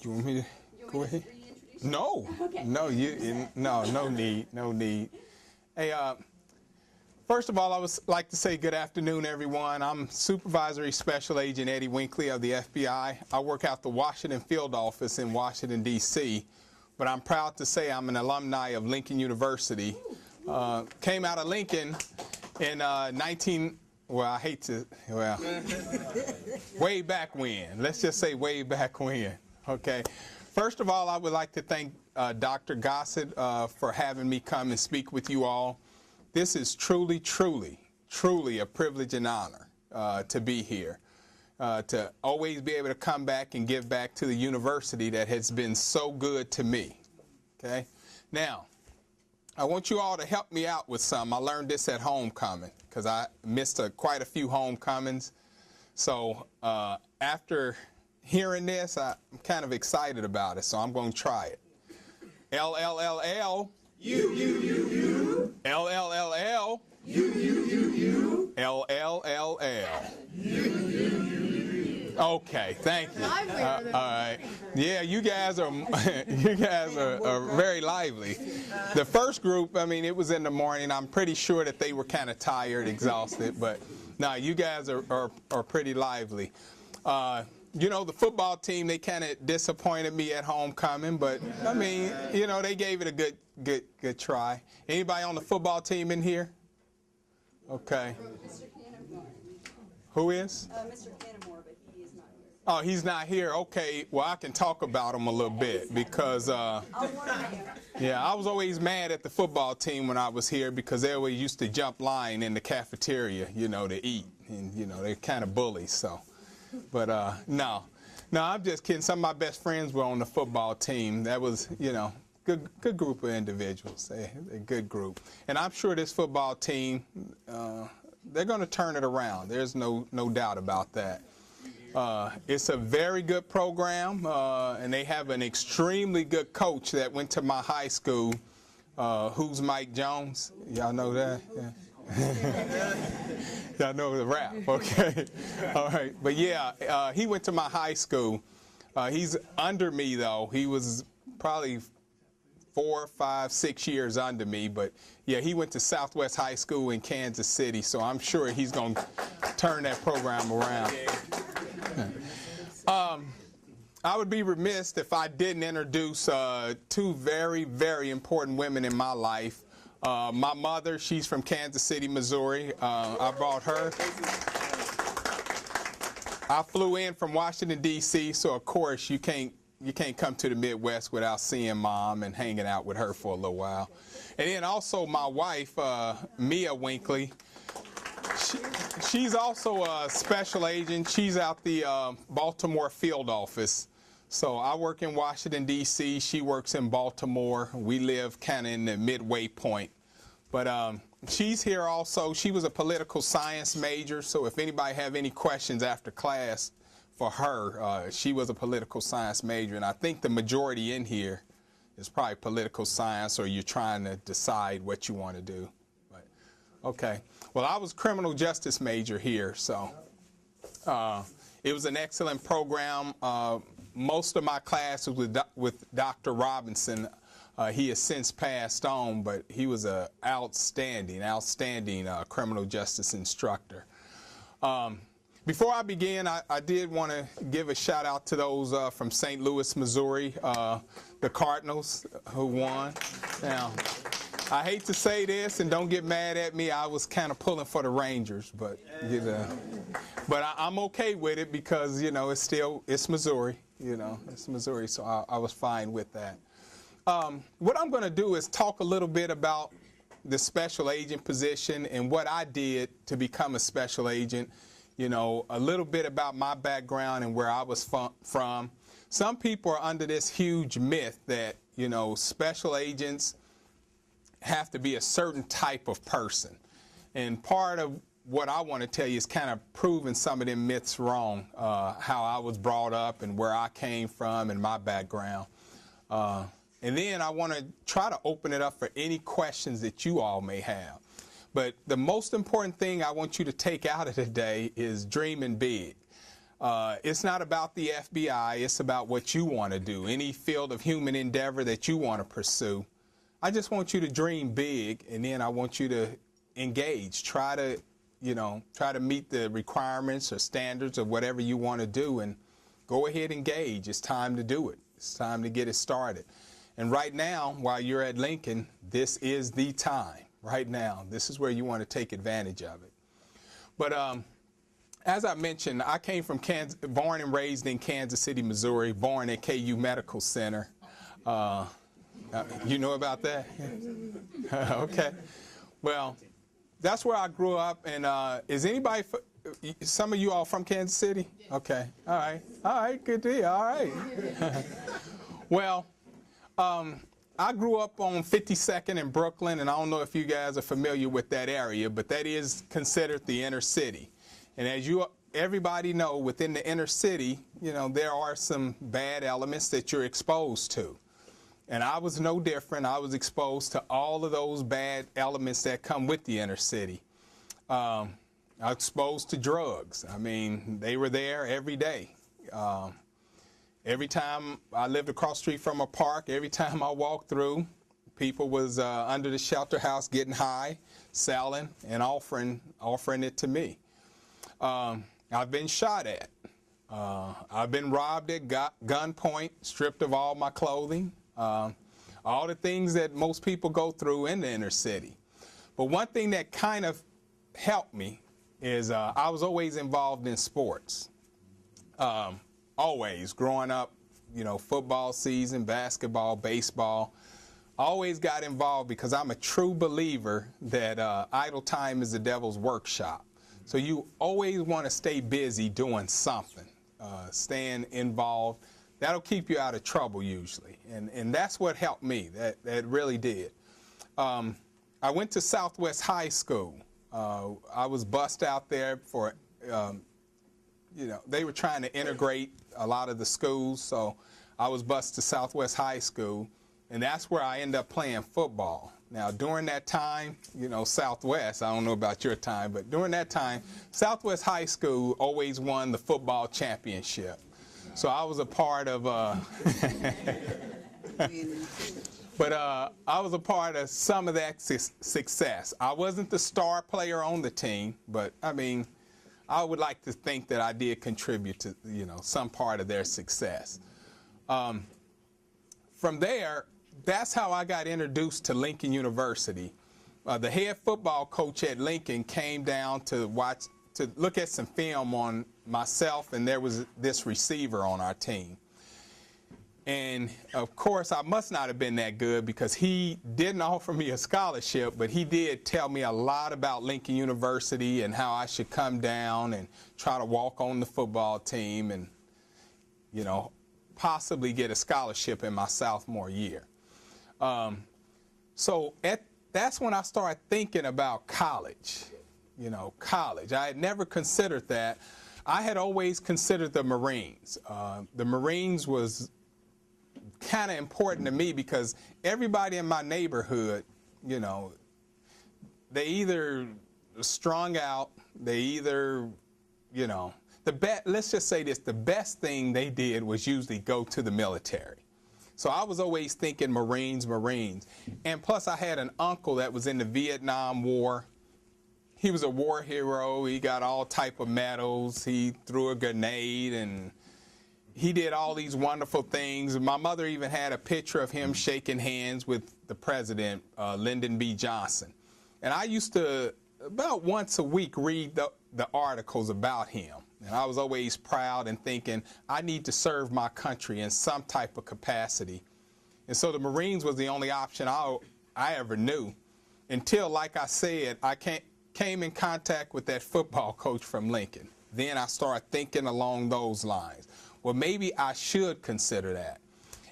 You want me to go ahead? No. Okay. No, no need. Hey, first of all, I would like to say good afternoon, everyone. I'm Supervisory Special Agent Eddie Winkley of the FBI. I work out the Washington Field Office in Washington, D.C., but I'm proud to say I'm an alumni of Lincoln University. Came out of Lincoln in way back when. Let's just say way back when. Okay. First of all, I would like to thank Dr. Gossett for having me come and speak with you all. This is truly a privilege and honor to be here, to always be able to come back and give back to the university that has been so good to me. Okay. Now, I want you all to help me out with some. I learned this at homecoming because I missed quite a few homecomings. So after hearing this, I'm kind of excited about it, so I'm going to try it. L-L-L-L. U. L-L-L-L. U. L-L-L-L. U. Okay, thank you. All right. Yeah, you guys are very lively. The first group, I mean, it was in the morning. I'm pretty sure that they were kind of tired, exhausted, but no, you guys are pretty lively. You know, the football team, they kind of disappointed me at homecoming, but I mean, you know, they gave it a good try. Anybody on the football team in here? Okay. Who is? Mr. Canamore, but he is not here. Oh, he's not here. Okay. Well, I can talk about him a little bit because, yeah, I was always mad at the football team when I was here because they always used to jump line in the cafeteria, you know, to eat, and you know, they're kind of bullies. So. But no, I'm just kidding. Some of my best friends were on the football team. That was, you know, good group of individuals, a good group. And I'm sure this football team, they're going to turn it around. There's no doubt about that. It's a very good program, and they have an extremely good coach that went to my high school. Who's Mike Jones? Y'all know that? Yeah. Y'all know the rap, okay? All right, but yeah, he went to my high school. He's under me, though. He was probably 4, 5, 6 years under me, but yeah, he went to Southwest High School in Kansas City, so I'm sure he's going to turn that program around. I would be remiss if I didn't introduce two very important women in my life. My mother, she's from Kansas City, Missouri. I brought her. I flew in from Washington, D.C., so of course you can't come to the Midwest without seeing Mom and hanging out with her for a little while. And then also my wife, Mia Winkley. She's also a special agent. She's out the Baltimore field office. So I work in Washington, D.C. She works in Baltimore. We live kind of in the midway point. But she's here also. She was a political science major. So if anybody have any questions after class for her, she was a political science major. And I think the majority in here is probably political science, or you're trying to decide what you want to do. But, okay. Well, I was criminal justice major here. So it was an excellent program. Most of my classes with Dr. Robinson. He has since passed on, but he was an outstanding criminal justice instructor. Before I begin, I did want to give a shout out to those from St. Louis, Missouri, the Cardinals who won. Now, I hate to say this, and don't get mad at me. I was kind of pulling for the Rangers, but you know, but I'm okay with it because you know it's Missouri. You know, it's Missouri, so I was fine with that. What I'm going to do is talk a little bit about the special agent position and what I did to become a special agent. You know, a little bit about my background and where I was from. Some people are under this huge myth that, you know, special agents have to be a certain type of person. And part of what I want to tell you is kind of proving some of them myths wrong, how I was brought up and where I came from and my background. And then I want to try to open it up for any questions that you all may have. But the most important thing I want you to take out of today is dreaming big. It's not about the FBI. It's about what you want to do. Any field of human endeavor that you want to pursue. I just want you to dream big, and then I want you to engage. Try to meet the requirements or standards of whatever you want to do, and go ahead and engage. It's time to do it. It's time to get it started. And right now, while you're at Lincoln, this is the time. Right now, this is where you want to take advantage of it. But as I mentioned, I came from born and raised in Kansas City, Missouri, born at KU Medical Center. You know about that? Okay. Well, that's where I grew up. And is anybody, some of you all from Kansas City? Okay. All right. All right. Good deal. All right. Well, I grew up on 52nd in Brooklyn, and I don't know if you guys are familiar with that area, but that is considered the inner city. And as everybody know, within the inner city, there are some bad elements that you're exposed to. And I was no different. I was exposed to all of those bad elements that come with the inner city. I was exposed to drugs. I mean, they were there every day. Every time I lived across the street from a park, every time I walked through, people was under the shelter house getting high, selling, and offering it to me. I've been shot at. I've been robbed at gunpoint, stripped of all my clothing. All the things that most people go through in the inner city. But one thing that kind of helped me is I was always involved in sports. Always growing up, football season, basketball, baseball. Always got involved because I'm a true believer that idle time is the devil's workshop. So you always want to stay busy doing something, staying involved. That'll keep you out of trouble usually. And that's what helped me. That really did. I went to Southwest High School. I was bussed out there for, they were trying to integrate a lot of the schools. So I was bussed to Southwest High School. And that's where I ended up playing football. Now, during that time, Southwest, I don't know about your time, but during that time, Southwest High School always won the football championship. So I was a part of, but I was a part of some of that success. I wasn't the star player on the team, but I mean, I would like to think that I did contribute to, some part of their success. From there, that's how I got introduced to Lincoln University. The head football coach at Lincoln came down to look at some film on myself, and there was this receiver on our team. And of course, I must not have been that good because he didn't offer me a scholarship, but he did tell me a lot about Lincoln University and how I should come down and try to walk on the football team and, possibly get a scholarship in my sophomore year. So that's when I started thinking about college. College. I had never considered that. I had always considered the Marines. The Marines was kind of important to me because everybody in my neighborhood, they either strung out, they either, let's just say this, the best thing they did was usually go to the military. So I was always thinking Marines. And plus I had an uncle that was in the Vietnam War. He was a war hero. He got all type of medals. He threw a grenade and he did all these wonderful things. My mother even had a picture of him shaking hands with the president, Lyndon B. Johnson. And I used to, about once a week, read the articles about him. And I was always proud and thinking, I need to serve my country in some type of capacity. And so the Marines was the only option I ever knew until, like I said, I came in contact with that football coach from Lincoln. Then I started thinking along those lines. Well, maybe I should consider that.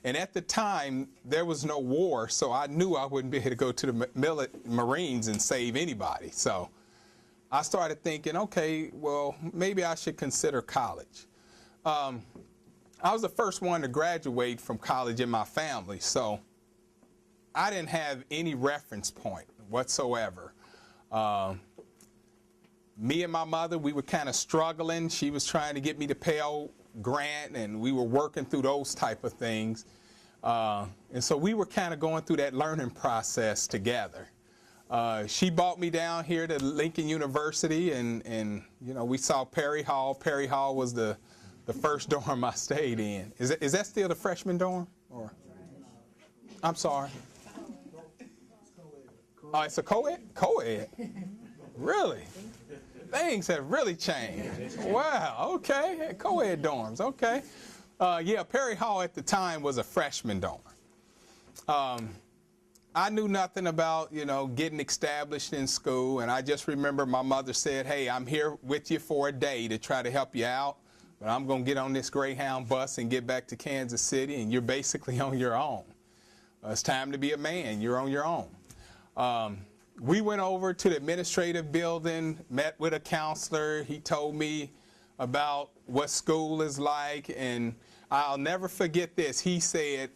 And at the time, there was no war, so I knew I wouldn't be able to go to the Marines and save anybody. So I started thinking, okay, well, maybe I should consider college. I was the first one to graduate from college in my family, so I didn't have any reference point whatsoever. me and my mother, we were kind of struggling. She was trying to get me the Pell Grant, and we were working through those type of things. And so we were kind of going through that learning process together. She brought me down here to Lincoln University, and you know, we saw Perry Hall. Perry Hall was the first dorm I stayed in. Is that still the freshman dorm? Or I'm sorry. Oh, it's a co-ed? Co-ed. Really? Things have really changed. Wow, okay. Co-ed dorms, okay. Yeah, Perry Hall at the time was a freshman dorm. I knew nothing about, you know, getting established in school, and I just remember my mother said, hey, I'm here with you for a day to try to help you out, but I'm going to get on this Greyhound bus and get back to Kansas City, and you're basically on your own. It's time to be a man. You're on your own. We went over to the administrative building, met with a counselor. He told me about what school is like, and I'll never forget this. He said,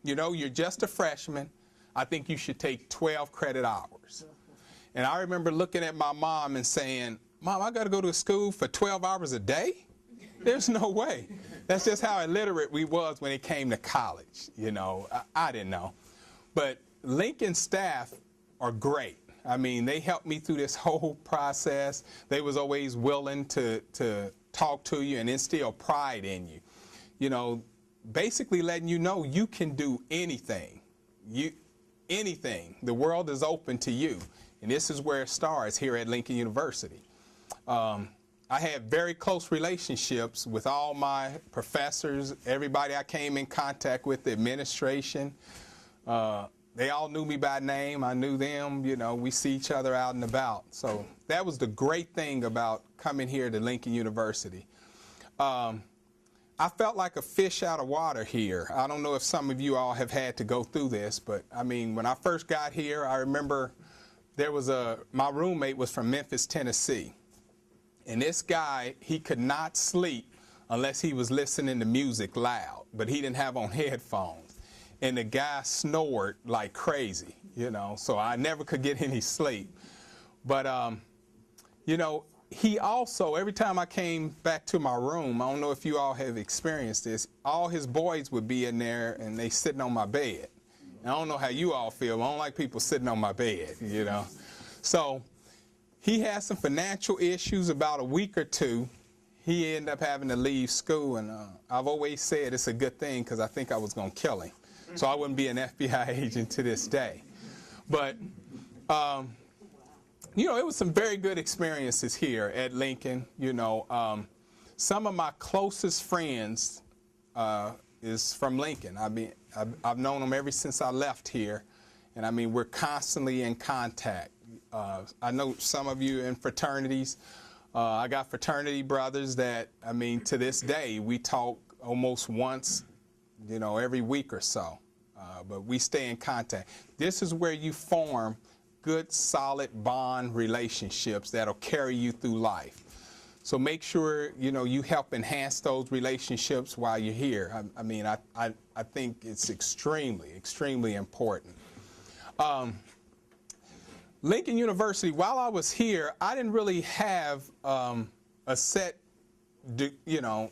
you know, you're just a freshman. I think you should take 12 credit hours. And I remember looking at my mom and saying, Mom, I got to go to school for 12 hours a day? There's no way. That's just how illiterate we was when it came to college. You know, I didn't know. But Lincoln staff are great. I mean, they helped me through this whole process. They was always willing to talk to you and instill pride in you. You know, basically letting you know you can do anything. Anything. The world is open to you. And this is where it starts here at Lincoln University. I had very close relationships with all my professors, everybody I came in contact with, the administration. They all knew me by name. I knew them. You know, we see each other out and about. So that was the great thing about coming here to Lincoln University. I felt like a fish out of water here. I don't know if some of you all have had to go through this, but I mean, when I first got here, I remember there was my roommate was from Memphis, Tennessee. And this guy, he could not sleep unless he was listening to music loud, but he didn't have on headphones. And the guy snored like crazy, you know, so I never could get any sleep. But, you know, he also, every time I came back to my room, I don't know if you all have experienced this, all his boys would be in there and they sitting on my bed. And I don't know how you all feel. I don't like people sitting on my bed, you know. So he had some financial issues. About a week or two, he ended up having to leave school. And I've always said it's a good thing because I think I was going to kill him. So I wouldn't be an FBI agent to this day. But, you know, it was some very good experiences here at Lincoln. You know, some of my closest friends is from Lincoln. I mean, I've known them ever since I left here. And I mean, we're constantly in contact. I know some of you in fraternities. I got fraternity brothers that, I mean, to this day, we talk almost once, you know, every week or so. But we stay in contact. This is where you form good, solid bond relationships that'll carry you through life. So make sure, you know, you help enhance those relationships while you're here. I mean, I think it's extremely, extremely important. Lincoln University, while I was here, I didn't really have a set, you know,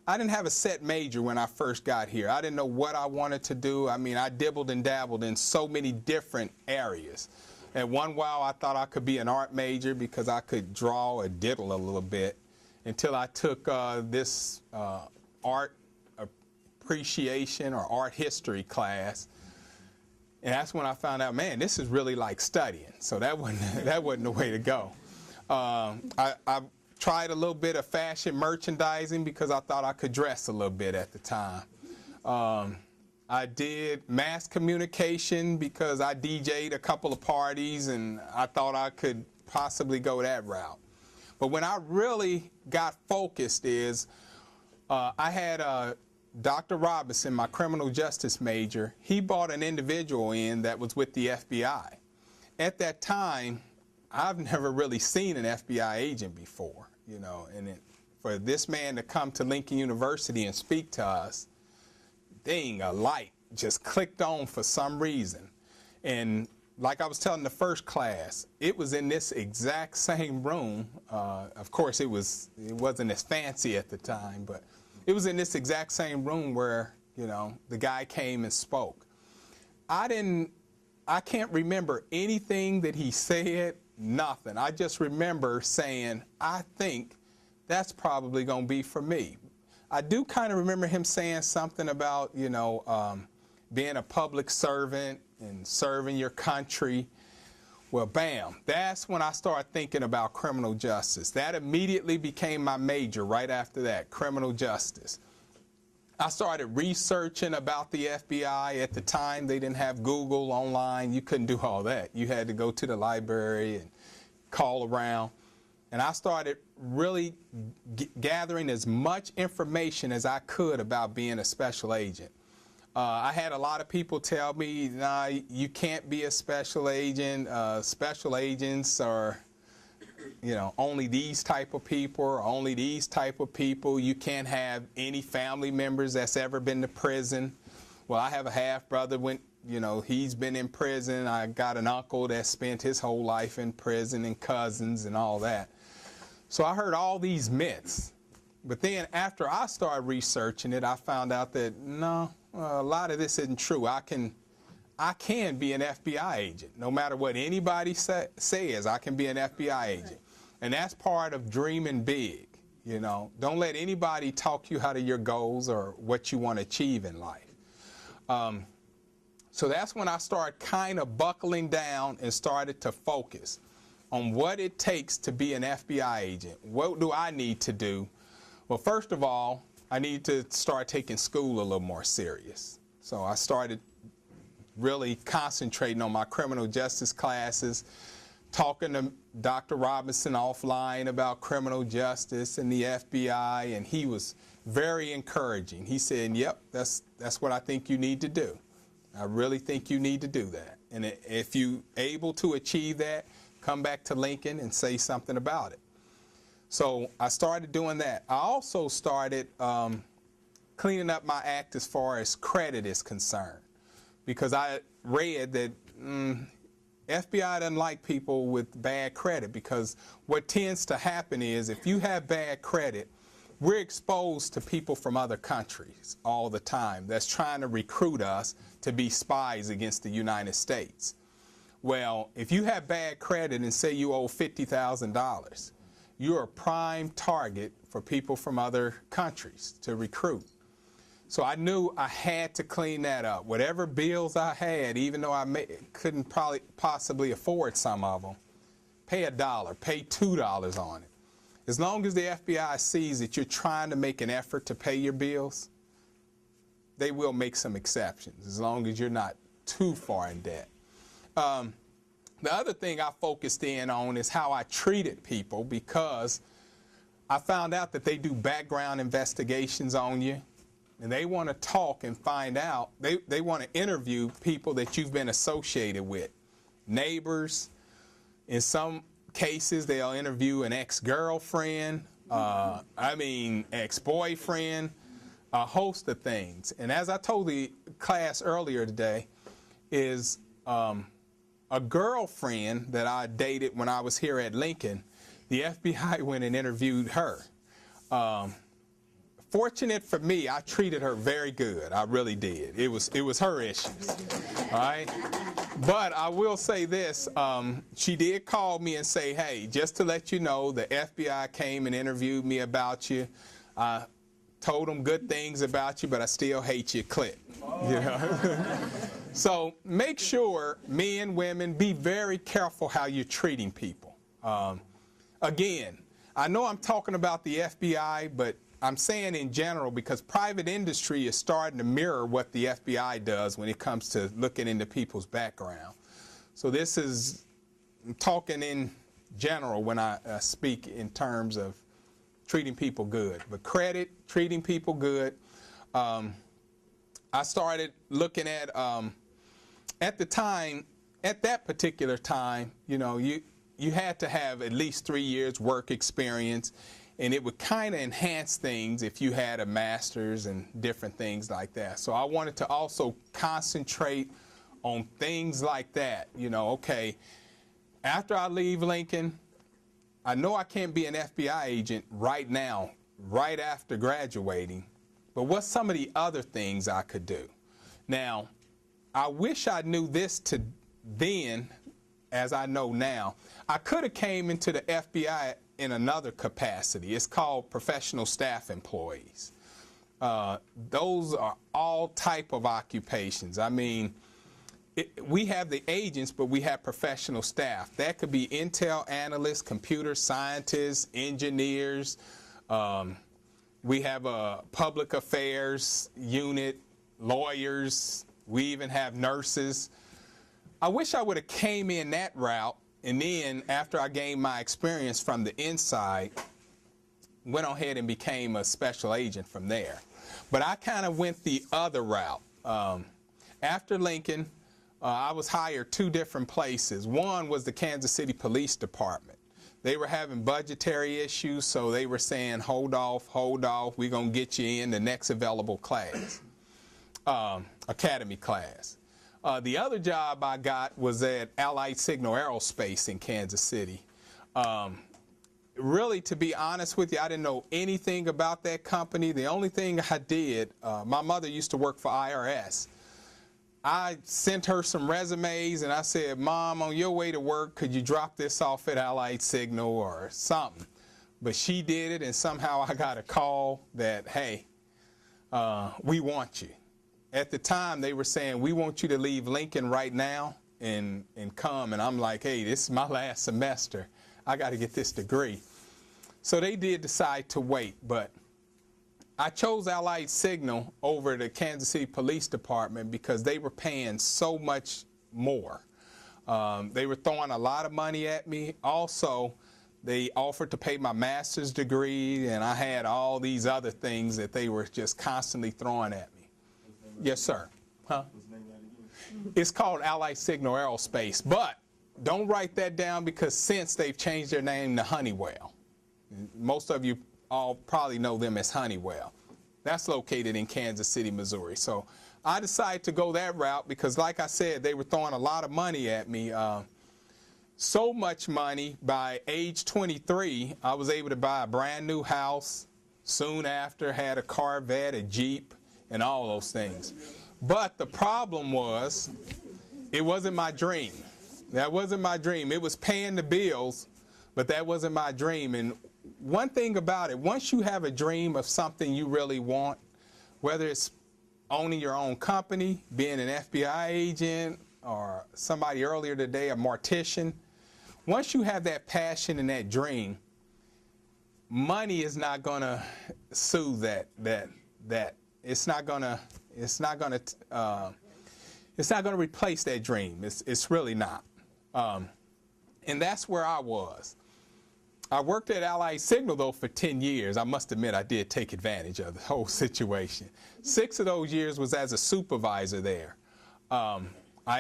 I didn't have a set major when I first got here. I didn't know what I wanted to do. I mean, I dibbled and dabbled in so many different areas. At one while, I thought I could be an art major because I could draw or diddle a little bit until I took this art appreciation or art history class. And that's when I found out, man, this is really like studying. So that wasn't the way to go. I tried a little bit of fashion merchandising because I thought I could dress a little bit at the time. I did mass communication because I DJ'd a couple of parties and I thought I could possibly go that route. But when I really got focused is I had Dr. Robinson, my criminal justice major. He brought an individual in that was with the FBI. At that time, I've never really seen an FBI agent before, you know, and for this man to come to Lincoln University and speak to us, dang, a light just clicked on for some reason. And like I was telling the first class, it was in this exact same room. Of course, it wasn't as fancy at the time, but it was in this exact same room where, you know, the guy came and spoke. I can't remember anything that he said, nothing. I just remember saying, I think that's probably going to be for me. I do kind of remember him saying something about, you know, being a public servant and serving your country. Well, bam, that's when I started thinking about criminal justice. That immediately became my major right after that, criminal justice. I started researching about the FBI. At the time, they didn't have Google online. You couldn't do all that. You had to go to the library and call around. And I started really gathering as much information as I could about being a special agent. I had a lot of people tell me, nah, you can't be a special agent. Special agents are, you know, only these type of people, or only these type of people. You can't have any family members that's ever been to prison. Well, I have a half-brother, you know, he's been in prison. I got an uncle that spent his whole life in prison, and cousins and all that. So I heard all these myths. But then after I started researching it, I found out that, no, a lot of this isn't true. I can be an FBI agent. No matter what anybody says, I can be an FBI agent. And that's part of dreaming big, you know. Don't let anybody talk you out of your goals or what you want to achieve in life. So that's when I started kind of buckling down and started to focus on what it takes to be an FBI agent. What do I need to do? Well, first of all, I need to start taking school a little more serious. So I started really concentrating on my criminal justice classes, talking to Dr. Robinson offline about criminal justice and the FBI, and he was very encouraging. He said, yep, that's what I think you need to do. I really think you need to do that. And if you're able to achieve that, come back to Lincoln and say something about it. So I started doing that. I also started cleaning up my act as far as credit is concerned, because I read that FBI doesn't like people with bad credit, because what tends to happen is if you have bad credit, we're exposed to people from other countries all the time that's trying to recruit us to be spies against the United States. Well, if you have bad credit and say you owe $50,000, you're a prime target for people from other countries to recruit. So I knew I had to clean that up. Whatever bills I had, even though I couldn't possibly afford some of them, pay $1, pay $2 on it. As long as the FBI sees that you're trying to make an effort to pay your bills, they will make some exceptions, as long as you're not too far in debt. The other thing I focused in on is how I treated people, because I found out that they do background investigations on you, and they want to talk and find out. They want to interview people that you've been associated with, neighbors. In some cases, they'll interview an ex-girlfriend, ex-boyfriend, a host of things. And as I told the class earlier today, is a girlfriend that I dated when I was here at Lincoln, the FBI went and interviewed her. Fortunate for me, I treated her very good. I really did. It was her issues, all right? But I will say this, she did call me and say, hey, just to let you know, the FBI came and interviewed me about you. I told them good things about you, but I still hate you, click. You know? So make sure, men, women, be very careful how you're treating people. Again, I know I'm talking about the FBI, but I'm saying in general, because private industry is starting to mirror what the FBI does when it comes to looking into people's background. So this is, I'm talking in general when I speak in terms of treating people good. But credit, treating people good. I started looking at the time, at that particular time, you know, you had to have at least 3 years work experience, and it would kind of enhance things if you had a master's and different things like that. So I wanted to also concentrate on things like that. You know, okay, after I leave Lincoln, I know I can't be an FBI agent right now, right after graduating, but what's some of the other things I could do? Now, I wish I knew this then as I know now. I could have came into the FBI in another capacity. It's called professional staff employees. Those are all type of occupations. I mean, we have the agents, but we have professional staff. That could be intel analysts, computer scientists, engineers. We have a public affairs unit, lawyers. We even have nurses. I wish I would have came in that route, and then after I gained my experience from the inside, went ahead and became a special agent from there. But I kind of went the other route. After Lincoln, I was hired 2 different places. One was the Kansas City Police Department. They were having budgetary issues, so they were saying, hold off, we're going to get you in the next available class, academy class. The other job I got was at Allied Signal Aerospace in Kansas City. Really, to be honest with you, I didn't know anything about that company. The only thing I did, my mother used to work for IRS. I sent her some resumes and I said, Mom, on your way to work, could you drop this off at Allied Signal or something? But she did it, and somehow I got a call that, hey, we want you. At the time, they were saying, we want you to leave Lincoln right now and come. And I'm like, hey, this is my last semester. I got to get this degree. So they did decide to wait, but I chose Allied Signal over the Kansas City Police Department because they were paying so much more. They were throwing a lot of money at me. Also, they offered to pay my master's degree, and I had all these other things that they were just constantly throwing at me. Yes, sir. Huh? It's called Allied Signal Aerospace, but don't write that down because since they've changed their name to Honeywell. Most of you all probably know them as Honeywell. That's located in Kansas City, Missouri. So I decided to go that route because, like I said, they were throwing a lot of money at me. So much money, by age 23, I was able to buy a brand new house. Soon after, had a Corvette, a Jeep, and all those things. But the problem was, it wasn't my dream. That wasn't my dream. It was paying the bills, but that wasn't my dream. And one thing about it, once you have a dream of something you really want, whether it's owning your own company, being an FBI agent, or somebody earlier today, a mortician, once you have that passion and that dream, money is not going to soothe that. It's not going to replace that dream. It's really not. And that's where I was. I worked at Allied Signal, though, for 10 years. I must admit I did take advantage of the whole situation. 6 of those years was as a supervisor there. I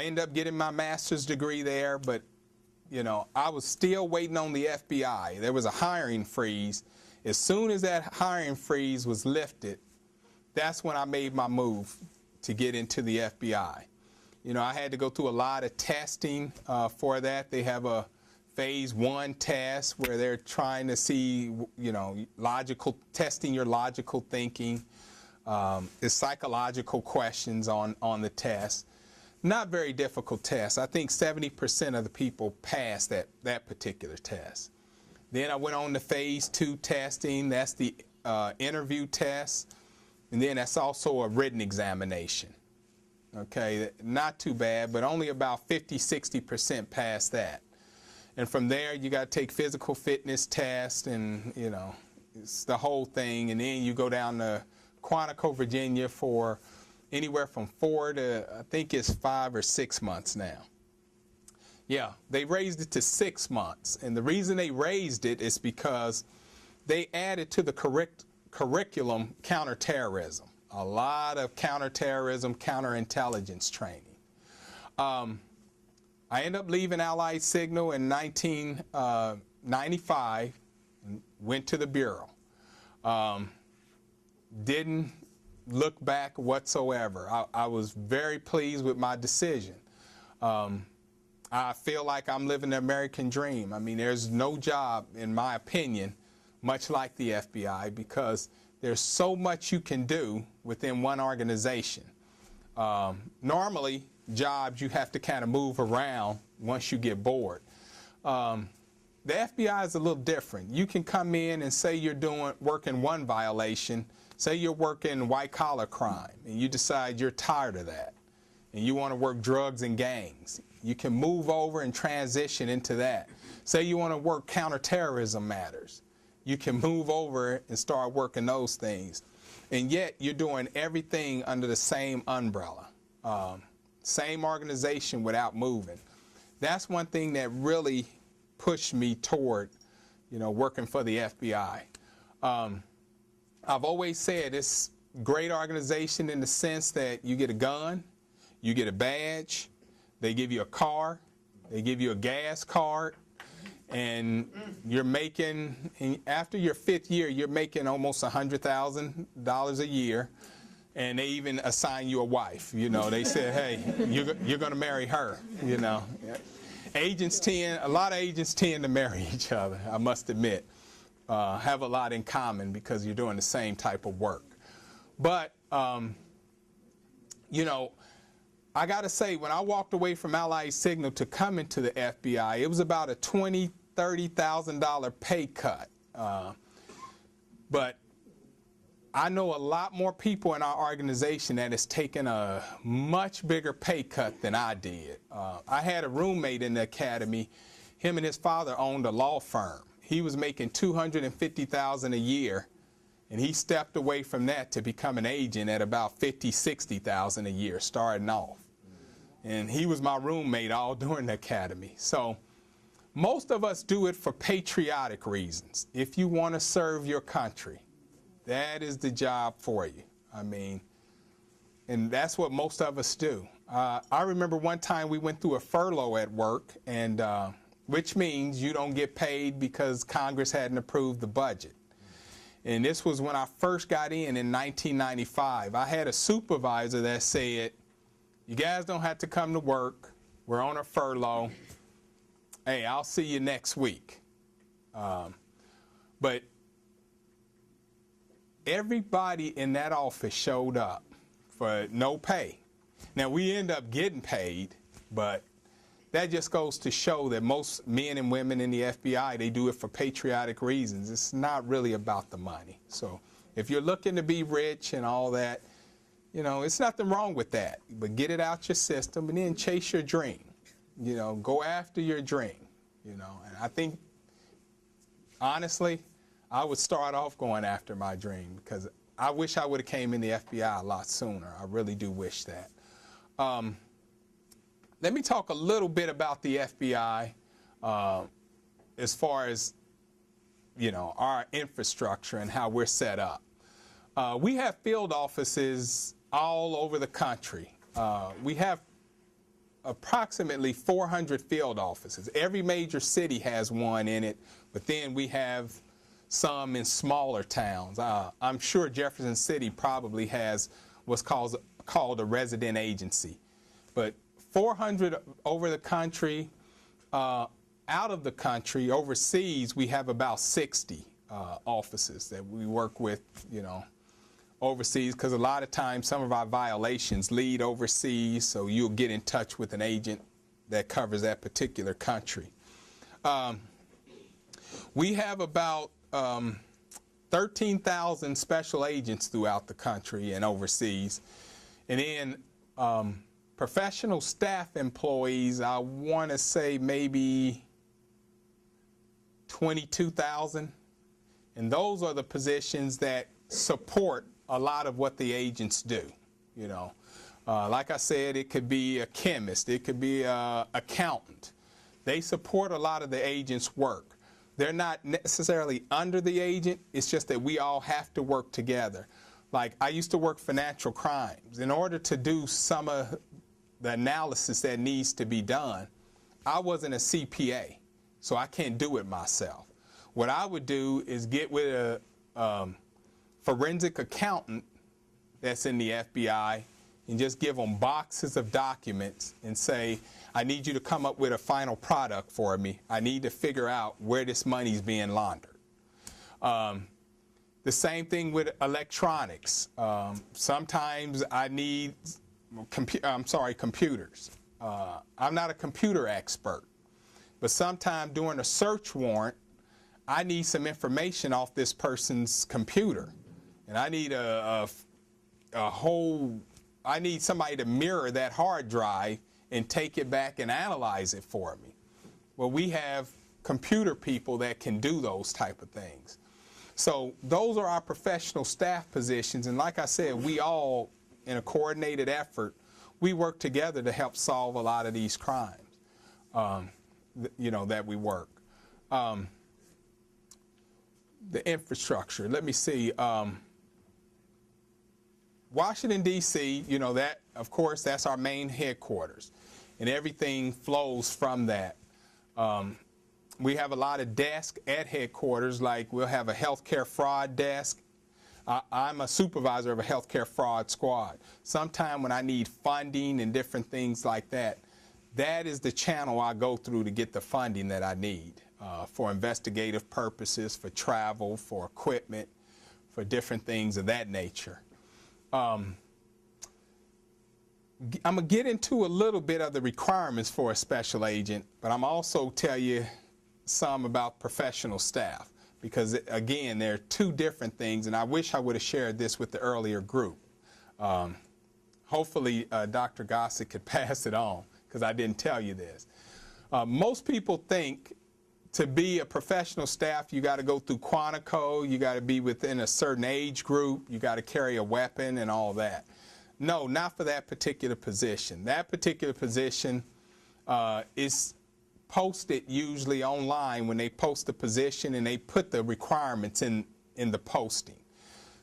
ended up getting my master's degree there, but, you know, I was still waiting on the FBI. There was a hiring freeze. As soon as that hiring freeze was lifted, that's when I made my move to get into the FBI. You know, I had to go through a lot of testing for that. They have a phase 1 test where they're trying to see, you know, testing your logical thinking. There's psychological questions on the test. Not very difficult test. I think 70% of the people pass that particular test. Then I went on to phase 2 testing. That's the interview test. And then that's also a written examination. Okay, not too bad, but only about 50–60% pass that. And from there, you got to take physical fitness tests, and, you know, it's the whole thing. And then you go down to Quantico, Virginia for anywhere from 4 to, I think it's 5 or 6 months now. Yeah, they raised it to 6 months. And the reason they raised it is because they added to the curriculum counterterrorism. A lot of counterterrorism, counterintelligence training. I ended up leaving Allied Signal in 1995 and went to the Bureau. Didn't look back whatsoever. I was very pleased with my decision. I feel like I'm living the American dream. I mean, there's no job, in my opinion, much like the FBI, because there's so much you can do within one organization. Normally, jobs, you have to kind of move around once you get bored. The FBI is a little different. You can come in and say you're working one violation, say you're working white-collar crime, and you decide you're tired of that, and you want to work drugs and gangs. You can move over and transition into that. Say you want to work counterterrorism matters. You can move over and start working those things. And yet you're doing everything under the same umbrella, same organization without moving. That's one thing that really pushed me toward, working for the FBI. I've always said it's a great organization in the sense that you get a gun, you get a badge, they give you a car, they give you a gas card, and you're making, after your 5th year, you're making almost $100,000 a year, and they even assign you a wife. They said, hey, you're going to marry her. A lot of agents tend to marry each other, I must admit, have a lot in common because you're doing the same type of work. But, I got to say, when I walked away from Allied Signal to come into the FBI, it was about a $20,000, $30,000 pay cut. But I know a lot more people in our organization that has taken a much bigger pay cut than I did. I had a roommate in the academy. Him and his father owned a law firm. He was making $250,000 a year. And he stepped away from that to become an agent at about $50,000, $60,000 a year, starting off. And he was my roommate all during the academy. So most of us do it for patriotic reasons. If you want to serve your country, that is the job for you. I mean, and that's what most of us do. I remember one time we went through a furlough at work, and which means you don't get paid because Congress hadn't approved the budget. And this was when I first got in 1995. I had a supervisor that said, you guys don't have to come to work. We're on a furlough. Hey, I'll see you next week. But everybody in that office showed up for no pay. Now, we end up getting paid, but that just goes to show that most men and women in the FBI, they do it for patriotic reasons. It's not really about the money. So if you're looking to be rich and all that, it's nothing wrong with that. But get it out your system and then chase your dream. Go after your dream. And I think, honestly, I would start off going after my dream because I wish I would have came in the FBI a lot sooner. I really do wish that. Let me talk a little bit about the FBI as far as, our infrastructure and how we're set up. We have field offices all over the country. We have approximately 400 field offices. Every major city has one in it, but then we have some in smaller towns. I'm sure Jefferson City probably has what's called a resident agency. But 400 over the country, out of the country, overseas, we have about 60 offices that we work with, overseas, because a lot of times some of our violations lead overseas, so you'll get in touch with an agent that covers that particular country. We have about 13,000 special agents throughout the country and overseas. And then professional staff employees, I want to say maybe 22,000. And those are the positions that support a lot of what the agents do. Like I said, it could be a chemist, it could be an accountant. They support a lot of the agent's work. They're not necessarily under the agent, it's just that we all have to work together. Like, I used to work financial crimes. In order to do some of the analysis that needs to be done, I wasn't a CPA, so I can't do it myself. What I would do is get with a forensic accountant that's in the FBI and just give them boxes of documents and say, I need you to come up with a final product for me. I need to figure out where this money's being laundered. The same thing with electronics. Sometimes I need computers. I'm not a computer expert, but sometimes during a search warrant, I need some information off this person's computer, and I need I need somebody to mirror that hard drive and take it back and analyze it for me. Well, we have computer people that can do those type of things. So those are our professional staff positions, and like I said, we all, in a coordinated effort, we work together to help solve a lot of these crimes, that we work. The infrastructure, let me see. Washington, D.C., that, of course, that's our main headquarters, and everything flows from that. We have a lot of desks at headquarters, like we'll have a healthcare fraud desk. I'm a supervisor of a healthcare fraud squad. Sometime when I need funding and different things like that, that is the channel I go through to get the funding that I need for investigative purposes, for travel, for equipment, for different things of that nature. I'm going to get into a little bit of the requirements for a special agent, but I'm also tell you some about professional staff, because again, there are two different things, and I wish I would have shared this with the earlier group. Hopefully Dr. Gossett could pass it on, because I didn't tell you this. Most people think to be a professional staff, you got to go through Quantico, you got to be within a certain age group, you got to carry a weapon and all that. No, not for that particular position. That particular position is posted usually online when they post the position, and they put the requirements in the posting.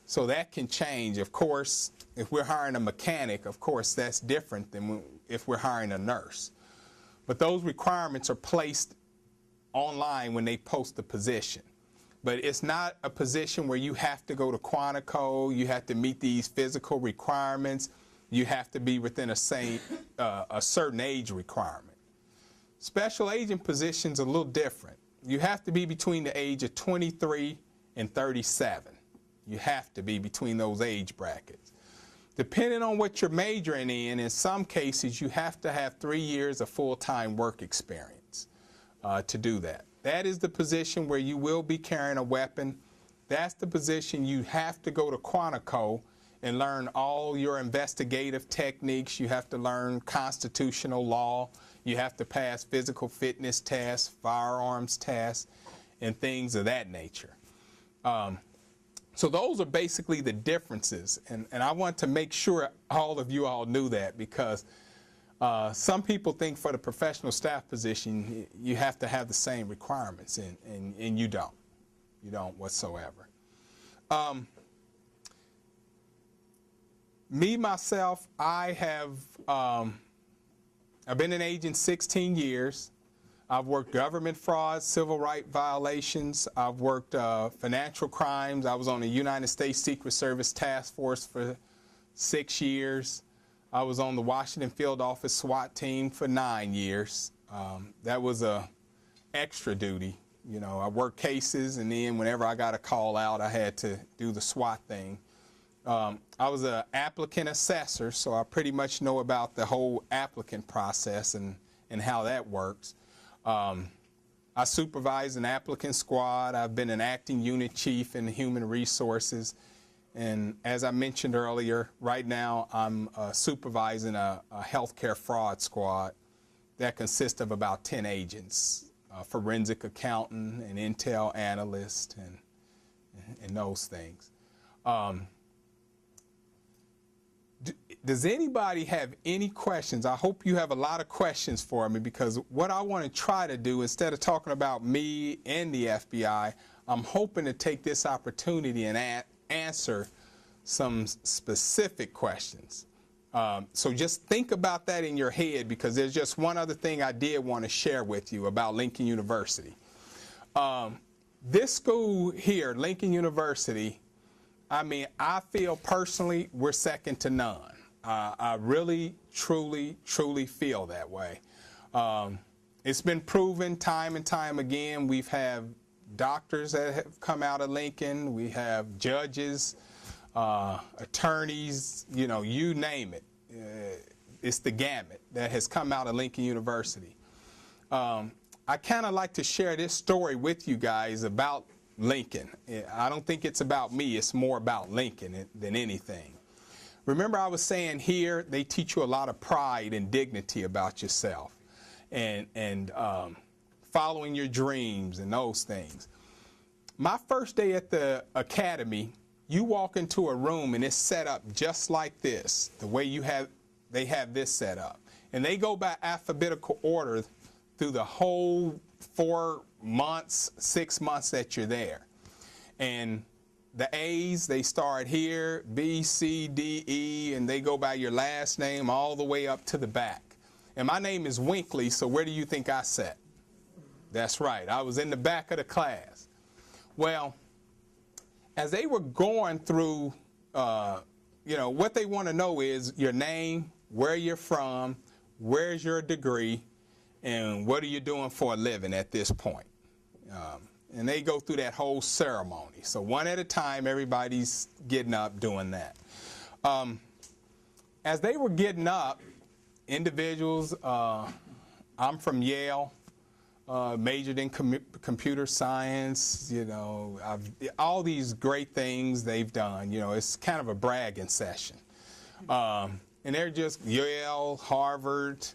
So that can change. Of course, if we're hiring a mechanic, of course, that's different than if we're hiring a nurse. But those requirements are placed online when they post the position. But it's not a position where you have to go to Quantico, you have to meet these physical requirements, you have to be within a certain age requirement. Special agent position's a little different. You have to be between the age of 23 and 37. You have to be between those age brackets. Depending on what you're majoring in some cases you have to have 3 years of full-time work experience to do that. That is the position where you will be carrying a weapon. That's the position you have to go to Quantico and learn all your investigative techniques. You have to learn constitutional law. You have to pass physical fitness tests, firearms tests, and things of that nature. So those are basically the differences. And I want to make sure all of you all knew that, because some people think for the professional staff position, you have to have the same requirements, and you don't. You don't whatsoever. Me, myself, I've been an agent 16 years. I've worked government fraud, civil rights violations. I've worked financial crimes. I was on the United States Secret Service Task Force for 6 years. I was on the Washington Field Office SWAT team for 9 years. That was a extra duty. I worked cases, and then whenever I got a call out, I had to do the SWAT thing. I was an applicant assessor, so I pretty much know about the whole applicant process and how that works. I supervise an applicant squad. I've been an acting unit chief in human resources. And as I mentioned earlier, right now I'm supervising a healthcare fraud squad that consists of about 10 agents, forensic accountant, an intel analyst, and those things. Does anybody have any questions? I hope you have a lot of questions for me, because what I want to try to do, instead of talking about me and the FBI, I'm hoping to take this opportunity and answer some specific questions. So just think about that in your head, because there's just one other thing I did want to share with you about Lincoln University. This school here, Lincoln University, I feel personally we're second to none. I really, truly feel that way. It's been proven time and time again. We've had doctors that have come out of Lincoln. We have judges, attorneys, you name it. It's the gamut that has come out of Lincoln University. I kind of like to share this story with you guys about Lincoln. I don't think it's about me. It's more about Lincoln than anything. Remember, I was saying here they teach you a lot of pride and dignity about yourself and following your dreams and those things. My first day at the academy, you walk into a room and it's set up just like this, the way they have this set up. And they go by alphabetical order through the whole 4 months, 6 months that you're there. And the A's, they start here, B, C, D, E, and they go by your last name all the way up to the back. And my name is Winkley, so where do you think I sat? That's right, I was in the back of the class. Well, as they were going through, what they want to know is your name, where you're from, where's your degree, and what are you doing for a living at this point? And they go through that whole ceremony. So one at a time, everybody's getting up doing that. As they were getting up, individuals, I'm from Yale, majored in computer science, all these great things they've done. It's kind of a bragging session. And they're just Yale, Harvard,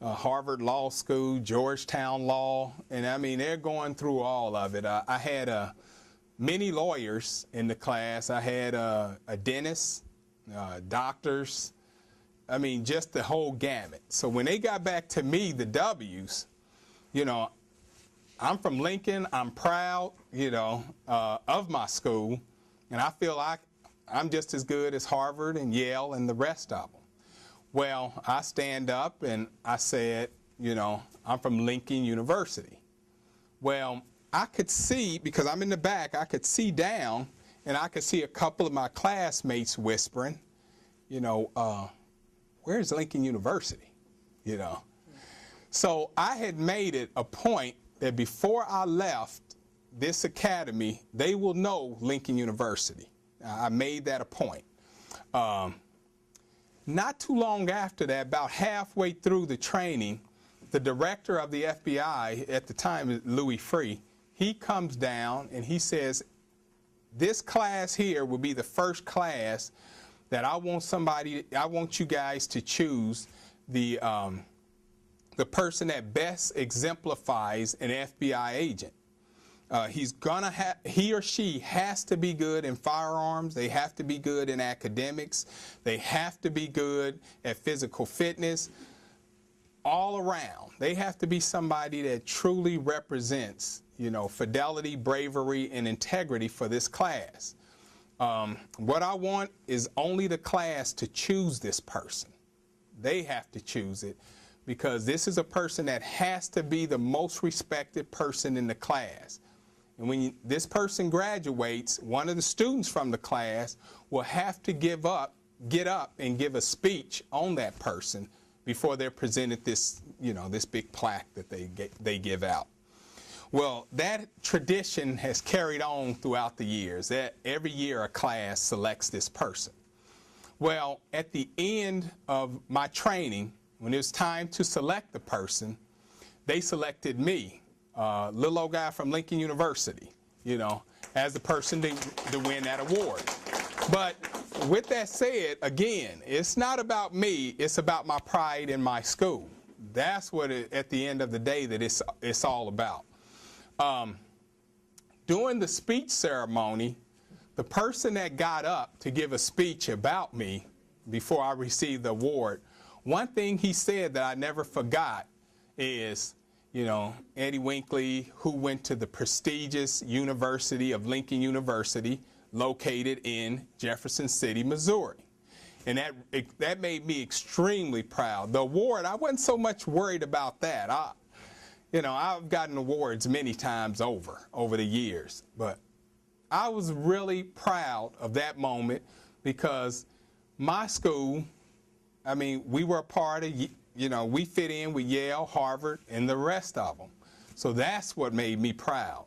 Harvard Law School, Georgetown Law, and I mean, they're going through all of it. I had many lawyers in the class. I had a dentist, doctors, I mean, just the whole gamut. So when they got back to me, the W's, I'm from Lincoln, I'm proud, of my school, and I feel like I'm just as good as Harvard and Yale and the rest of them. Well, I stand up and I said, I'm from Lincoln University. Well, I could see, because I'm in the back, I could see down and I could see a couple of my classmates whispering, where's Lincoln University? So I had made it a point that before I left this academy, they will know Lincoln University. I made that a point. Not too long after that, about halfway through the training, the director of the FBI at the time, Louis Free, he comes down and he says, this class here will be the first class that I want you guys to choose the person that best exemplifies an FBI agent. He or she has to be good in firearms. They have to be good in academics. They have to be good at physical fitness. All around, they have to be somebody that truly represents, fidelity, bravery, and integrity for this class. What I want is only the class to choose this person. They have to choose it because this is a person that has to be the most respected person in the class. And when this person graduates, one of the students from the class will have to get up and give a speech on that person before they're presented this, this big plaque that they give out. Well, that tradition has carried on throughout the years. That every year a class selects this person. Well, at the end of my training, when it was time to select the person, they selected me. Little old guy from Lincoln University, as the person to win that award. But with that said, again, it's not about me, it's about my pride in my school. That's what at the end of the day that it's all about. During the speech ceremony, the person that got up to give a speech about me before I received the award, one thing he said that I never forgot is, Eddie Winkley, who went to the prestigious University of Lincoln University, located in Jefferson City, Missouri. And that made me extremely proud. The award, I wasn't so much worried about that. I've gotten awards many times over the years, but I was really proud of that moment because my school, we were a part of you know, we fit in with Yale, Harvard, and the rest of them. So that's what made me proud.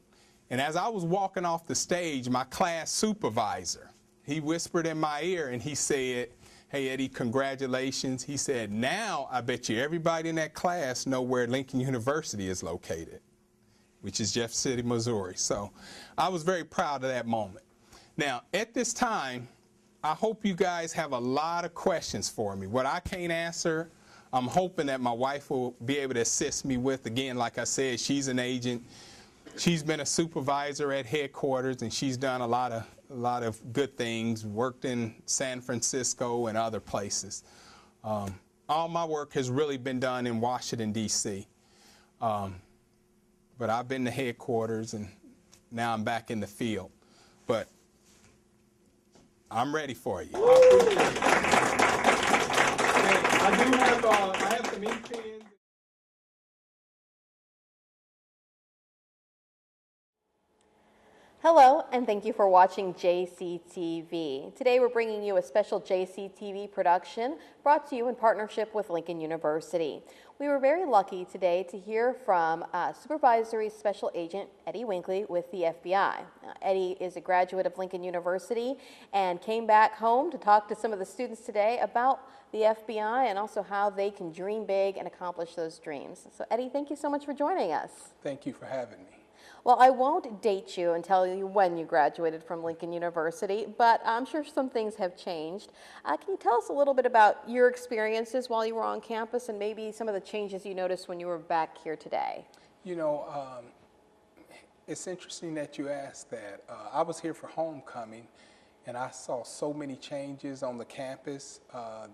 And as I was walking off the stage, my class supervisor, he whispered in my ear and he said, "Hey, Eddie, congratulations." He said, "Now I bet you everybody in that class know where Lincoln University is located," which is Jeff City, Missouri. So I was very proud of that moment. Now, at this time, I hope you guys have a lot of questions for me. What I can't answer, I'm hoping that my wife will be able to assist me with. Again, like I said, she's an agent. She's been a supervisor at headquarters, and she's done a lot of good things, worked in San Francisco and other places. All my work has really been done in Washington, D.C. But I've been to headquarters, and now I'm back in the field. But I'm ready for you. I have some ink pens. Hello, and thank you for watching JCTV. Today we're bringing you a special JCTV production brought to you in partnership with Lincoln University. We were very lucky today to hear from Supervisory Special Agent Eddie Winkley with the FBI. Eddie is a graduate of Lincoln University and came back home to talk to some of the students today about the FBI and also how they can dream big and accomplish those dreams. So Eddie, thank you so much for joining us. Thank you for having me. Well, I won't date you and tell you when you graduated from Lincoln University, but I'm sure some things have changed. Can you tell us a little bit about your experiences while you were on campus and maybe some of the changes you noticed when you were back here today? You know, it's interesting that you asked that. I was here for homecoming, and I saw so many changes on the campus,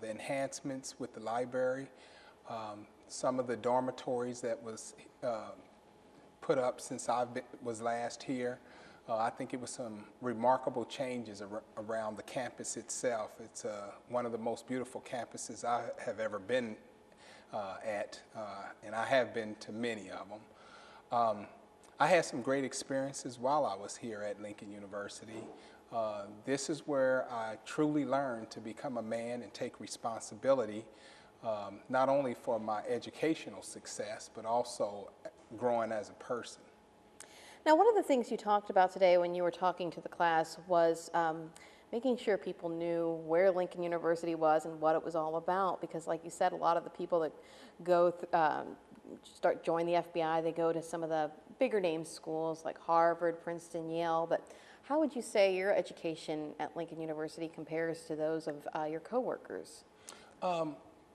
the enhancements with the library, some of the dormitories that was put up since I was last here. I think it was some remarkable changes around the campus itself. It's one of the most beautiful campuses I have ever been at, and I have been to many of them. I had some great experiences while I was here at Lincoln University. This is where I truly learned to become a man and take responsibility, not only for my educational success, but also growing as a person. Now, one of the things you talked about today when you were talking to the class was making sure people knew where Lincoln University was and what it was all about, because like you said, a lot of the people that go join the FBI, they go to some of the bigger name schools like Harvard, Princeton, Yale, but how would you say your education at Lincoln University compares to those of your coworkers?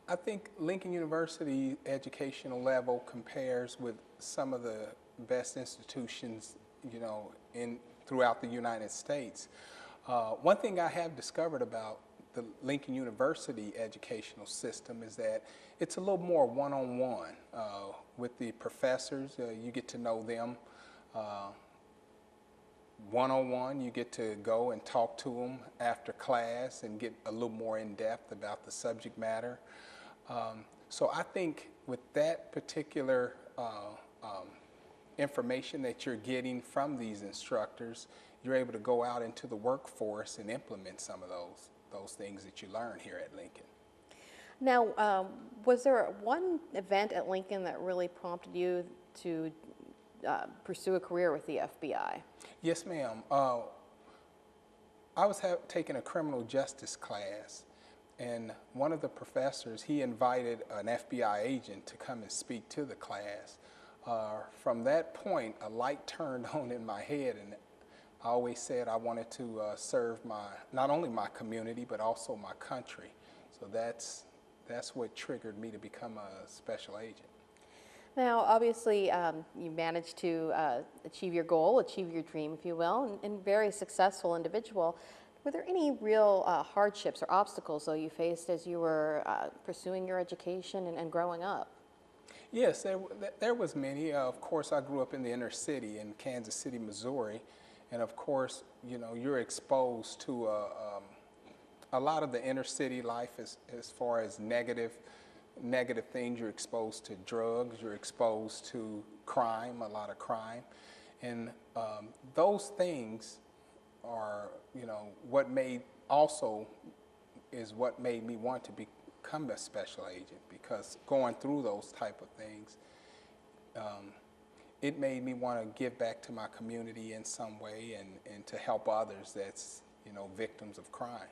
I think Lincoln University educational level compares with some of the best institutions, you know, throughout the United States. One thing I have discovered about the Lincoln University educational system is that it's a little more one-on-one with the professors. You get to know them one-on-one. You get to go and talk to them after class and get a little more in-depth about the subject matter. So I think with that particular information that you're getting from these instructors, you're able to go out into the workforce and implement some of those things that you learn here at Lincoln. Now, was there one event at Lincoln that really prompted you to pursue a career with the FBI? Yes, ma'am. I was taking a criminal justice class, and one of the professors, he invited an FBI agent to come and speak to the class. From that point, a light turned on in my head, and I always said I wanted to serve not only my community, but also my country. So that's what triggered me to become a special agent. Now, obviously, you managed to achieve your goal, achieve your dream, if you will, and very successful individual. Were there any real hardships or obstacles, though, you faced as you were pursuing your education and growing up? Yes, there was many. Of course, I grew up in the inner city in Kansas City, Missouri, and of course, you know, you're exposed to a lot of the inner city life as far as negative things. You're exposed to drugs, you're exposed to crime, a lot of crime, and those things are, you know, what made me want to become a special agent, because going through those type of things, it made me want to give back to my community in some way, and to help others that's, victims of crime.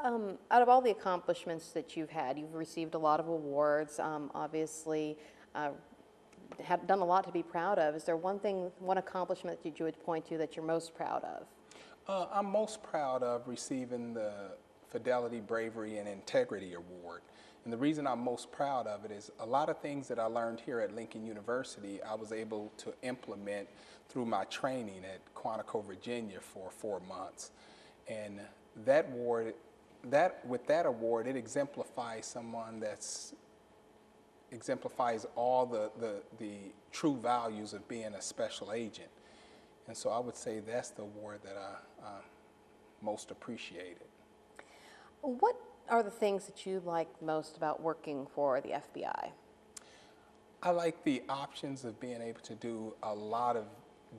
Out of all the accomplishments that you've had, you've received a lot of awards, obviously have done a lot to be proud of. Is there one accomplishment that you would point to that you're most proud of? I'm most proud of receiving the Fidelity, Bravery, and Integrity Award. And the reason I'm most proud of it is a lot of things that I learned here at Lincoln University, I was able to implement through my training at Quantico, Virginia for 4 months. And that award, with that award, it exemplifies someone exemplifies all the true values of being a special agent. And so I would say that's the award that I most appreciated. What are the things that you like most about working for the FBI? I like the options of being able to do a lot of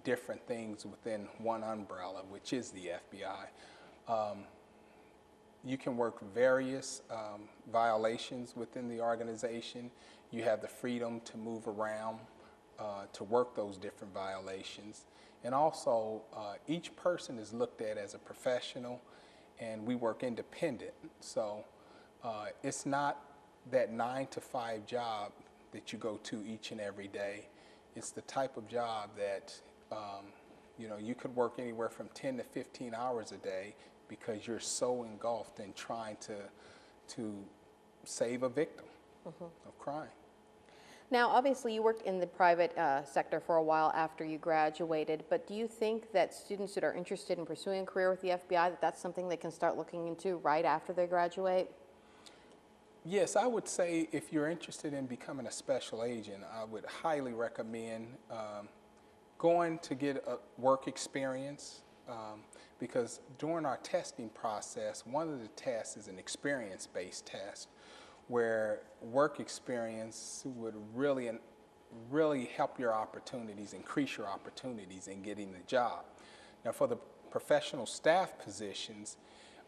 different things within one umbrella, which is the FBI. You can work various violations within the organization. You have the freedom to move around to work those different violations. And also, each person is looked at as a professional, and we work independent. So it's not that 9-to-5 job that you go to each and every day. It's the type of job that you could work anywhere from 10 to 15 hours a day, because you're so engulfed in trying to save a victim of crime. Now, obviously, you worked in the private sector for a while after you graduated, but do you think that students that are interested in pursuing a career with the FBI, that's something they can start looking into right after they graduate? Yes, I would say if you're interested in becoming a special agent, I would highly recommend going to get a work experience, because during our testing process, one of the tests is an experience-based test, where work experience would really help your opportunities, increase your opportunities in getting the job. Now, for the professional staff positions,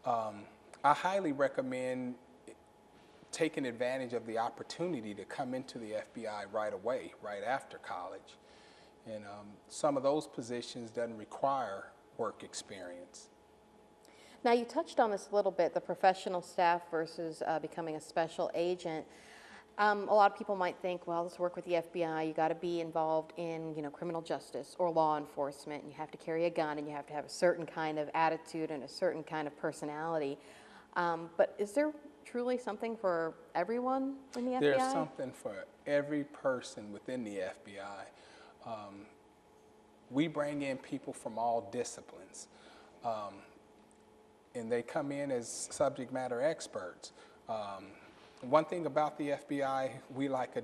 I highly recommend taking advantage of the opportunity to come into the FBI right away, right after college. And some of those positions doesn't require work experience. Now, you touched on this a little bit, the professional staff versus becoming a special agent. A lot of people might think, well, let's work with the FBI, you got to be involved in, criminal justice or law enforcement, and you have to carry a gun, and you have to have a certain kind of attitude and a certain kind of personality. But is there truly something for everyone in the FBI? There's something for every person within the FBI. We bring in people from all disciplines. And they come in as subject matter experts. One thing about the FBI, we like a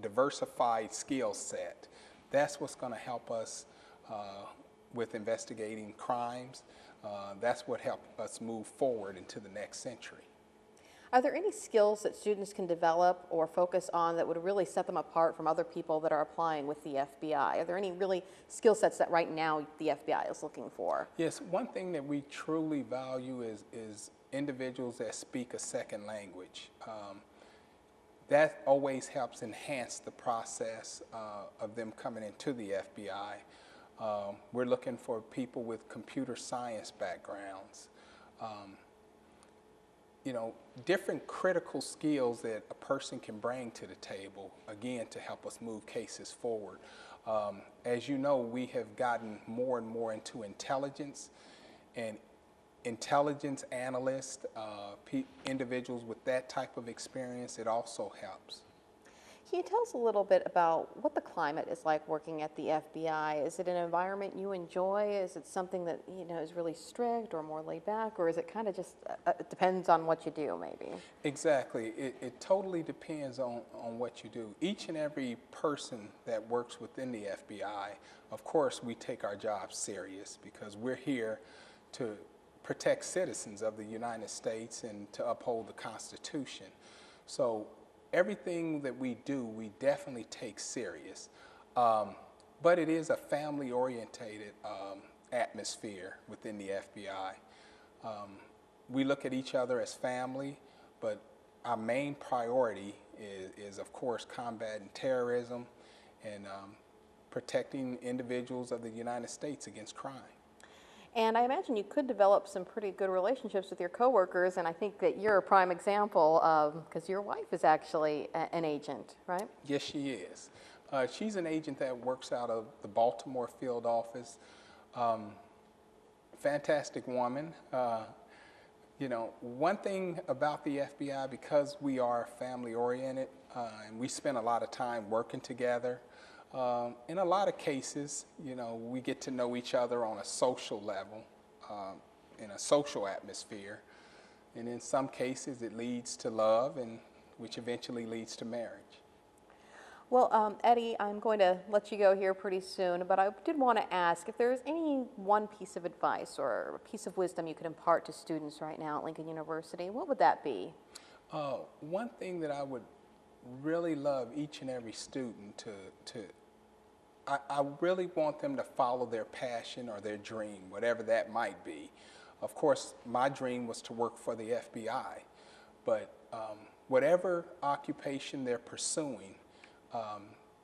diversified skill set. That's what's going to help us with investigating crimes. That's what helps us move forward into the next century. Are there any skills that students can develop or focus on that would really set them apart from other people that are applying with the FBI? Are there any really skill sets that right now the FBI is looking for? Yes, one thing that we truly value is individuals that speak a second language. That always helps enhance the process of them coming into the FBI. We're looking for people with computer science backgrounds. Different critical skills that a person can bring to the table, again, to help us move cases forward. As you know, we have gotten more and more into intelligence, and intelligence analysts, individuals with that type of experience, it also helps. Can you tell us a little bit about what the climate is like working at the FBI? Is it an environment you enjoy? Is it something that is really strict or more laid back, or is it kind of just it depends on what you do, maybe? Exactly. It totally depends on what you do. Each and every person that works within the FBI, of course, we take our job serious, because we're here to protect citizens of the United States and to uphold the Constitution. So everything that we do, we definitely take serious. But it is a family-orientated atmosphere within the FBI. We look at each other as family. but our main priority is of course, combating terrorism and protecting individuals of the United States against crime. And I imagine you could develop some pretty good relationships with your coworkers, and I think that you're a prime example of, because your wife is actually an agent, right? Yes, she is. She's an agent that works out of the Baltimore field office. Fantastic woman. You know, one thing about the FBI, because we are family oriented and we spend a lot of time working together, in a lot of cases, you know, we get to know each other on a social level, in a social atmosphere. And in some cases, it leads to love, and which eventually leads to marriage. Well, Eddie, I'm going to let you go here pretty soon, but I did want to ask if there's any one piece of advice or a piece of wisdom you could impart to students right now at Lincoln University, what would that be? One thing that I would really love each and every student I really want them to follow their passion or their dream, whatever that might be. Of course, my dream was to work for the FBI, but whatever occupation they're pursuing,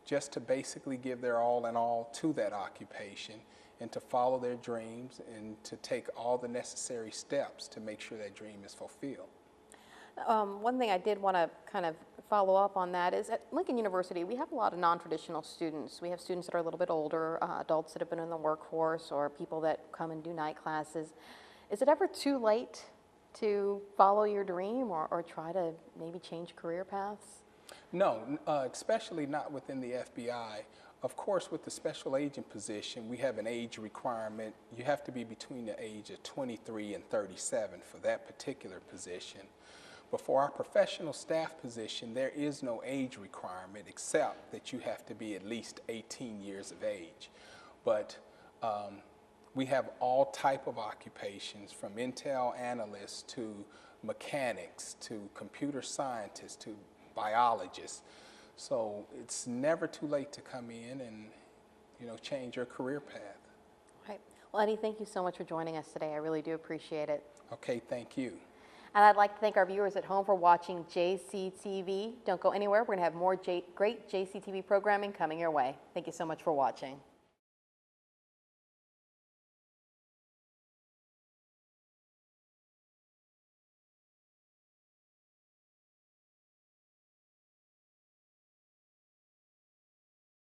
just to basically give their all in all to that occupation and to follow their dreams and to take all the necessary steps to make sure that dream is fulfilled. One thing I did want to kind of follow up on that is at Lincoln University, we have a lot of non-traditional students. We have students that are a little bit older, adults that have been in the workforce, or people that come and do night classes. Is it ever too late to follow your dream or try to maybe change career paths? No, especially not within the FBI. Of course, with the special agent position, we have an age requirement. You have to be between the age of 23 and 37 for that particular position. But for our professional staff position, there is no age requirement except that you have to be at least 18 years of age. But we have all type of occupations, from intel analysts to mechanics to computer scientists to biologists. So it's never too late to come in and, you know, change your career path. Right. Well, Eddie, thank you so much for joining us today. I really do appreciate it. Okay, thank you. And I'd like to thank our viewers at home for watching JCTV. Don't go anywhere. We're going to have more great JCTV programming coming your way. Thank you so much for watching.